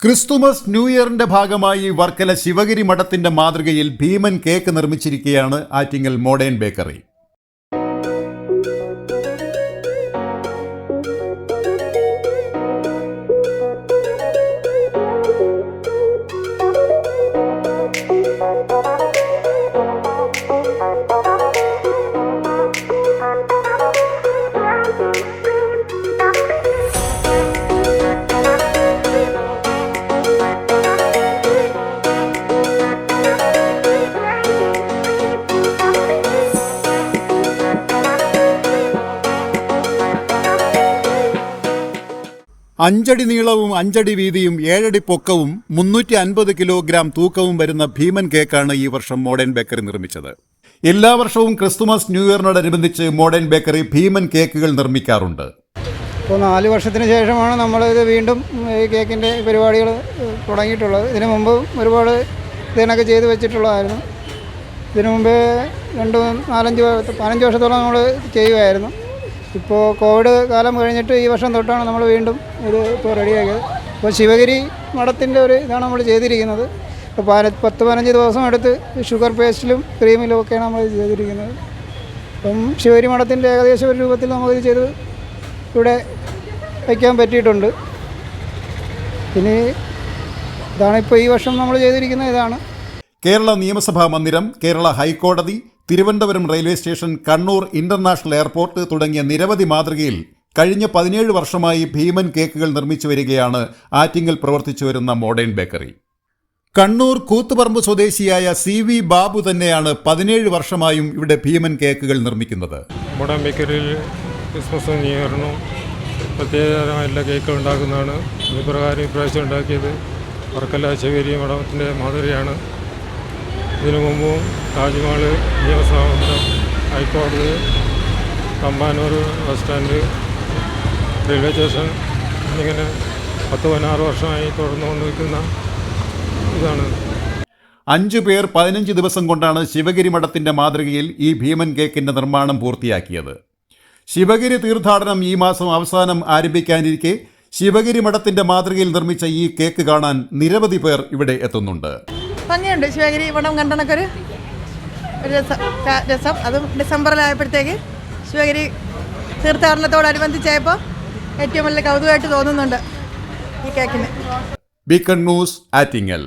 Christmas new ഇയറിന്റെ ഭാഗമായി വർക്കല ശിവഗിരി മഠത്തിന്റെ മാതൃകയിൽ ഭീമൻ cake നിർമ്മിച്ചിരിക്കുകയാണ് Attingal modern bakery. അഞ്ചടി നീളവും 5 അടി വീതിയും 7 അടി പൊക്കവും 350 കിലോഗ്രാം തൂക്കവും വരുന്ന ഭീമൻ കേക്കാണ് ഈ വർഷം മോഡേൺ ബേക്കറി നിർമ്മിച്ചത്. എല്ലാ വർഷവും ക്രിസ്തുമസ് ന്യൂ ഇയറിനോടനുബന്ധിച്ച് മോഡേൺ ബേക്കറി ഭീമൻ കേക്കുകൾ നിർമ്മിക്കാറുണ്ട്. ഇപ്പോൾ 4 വർഷത്തിന് ശേഷമാണ് നമ്മളിത് വീണ്ടും ഈ കേക്കിൻ്റെ പരിപാടികൾ തുടങ്ങിയിട്ടുള്ളത്. ഇതിനു മുമ്പ് ഒരുപാട് ഇതിനൊക്കെ ചെയ്ത് വെച്ചിട്ടുള്ളതായിരുന്നു. ഇതിനു മുമ്പേ 15 വർഷത്തോളം നമ്മൾ ചെയ്യുമായിരുന്നു. ഇപ്പോൾ കോവിഡ് കാലം കഴിഞ്ഞിട്ട് ഈ വർഷം തൊട്ടാണ് നമ്മൾ വീണ്ടും ഇത് ഇപ്പോൾ റെഡിയാക്കിയത്. ഇപ്പോൾ ശിവഗിരി മഠത്തിൻ്റെ ഒരു ഇതാണ് നമ്മൾ ചെയ്തിരിക്കുന്നത്. ഇപ്പോൾ 10-15 ദിവസം എടുത്ത് ഷുഗർ പേസ്റ്റിലും ക്രീമിലും ഒക്കെയാണ് നമ്മൾ ചെയ്തിരിക്കുന്നത്. അപ്പം ശിവഗിരി മഠത്തിൻ്റെ ഏകദേശം ഒരു രൂപത്തിൽ നമുക്കിത് ചെയ്ത് ഇവിടെ വയ്ക്കാൻ പറ്റിയിട്ടുണ്ട്. ഇനി ഇതാണിപ്പോൾ ഈ വർഷം നമ്മൾ ചെയ്തിരിക്കുന്നത്. ഇതാണ് കേരള നിയമസഭാ മന്ദിരം, കേരള ഹൈക്കോടതി, Thiruvananthapuram railway station, Kannur international airport തുടങ്ങിയ നിരവധി മാതൃകയിൽ കഴിഞ്ഞ 17 വർഷമായി ഭീമൻ കേക്കുകൾ നിർമ്മിച്ചു വരികയാണ് ആറ്റിങ്ങൽ പ്രവർത്തിച്ചു വരുന്ന മോഡേൺ ബേക്കറി. കണ്ണൂർ കൂത്തുപറമ്പ് സ്വദേശിയായ CV ബാബു തന്നെയാണ് 17 വർഷമായും ഇവിടെ ഭീമൻ കേക്കുകൾ നിർമ്മിക്കുന്നത്. മോഡേൺ ബേക്കറിയിൽ ക്രിസ്മസ് ന്യൂ ഇയറിനും പ്രത്യേകതരമായ എല്ലാ കേക്കുകൾ ഉണ്ടാക്കുന്നതാണ്. ഇപ്രകാരം ഇപ്രാവശ്യം ഉണ്ടാക്കിയത് വർക്കല ശിവഗിരി മഠത്തിൻ്റെ മാതൃകയാണ്. ഇതിനു മുമ്പും താജ്മഹൽ, നിയമസഭാ മന്ദിരം, ഹൈക്കോടതി, Thampanoor bus stand, railway station എന്നിങ്ങനെ 10-16 വർഷമായി തുടർന്നു കൊണ്ടിരിക്കുന്ന ഇതാണ്. 5 പേർ 15 ദിവസം കൊണ്ടാണ് ശിവഗിരി മഠത്തിന്റെ മാതൃകയിൽ ഈ ഭീമൻ കേക്കിന്റെ നിർമ്മാണം പൂർത്തിയാക്കിയത്. ശിവഗിരി തീർത്ഥാടനം ഈ മാസം അവസാനം ആരംഭിക്കാനിരിക്കെ ശിവഗിരി മഠത്തിന്റെ മാതൃകയിൽ നിർമ്മിച്ച ഈ കേക്ക് കാണാൻ നിരവധി പേർ ഇവിടെ എത്തുന്നുണ്ട്. ഭംഗിയുണ്ട്. ശിവഗിരി മഠം കണ്ടണക്കൊരു രസം. അതും ഡിസംബറിലായപ്പോഴത്തേക്ക് ശിവഗിരി തീർത്ഥാടനത്തോടനുബന്ധിച്ചായപ്പോൾ ഏറ്റവും വലിയ കൗതുകമായിട്ട് തോന്നുന്നുണ്ട് ഈ കേക്കിന്. Beacon news, Attingal.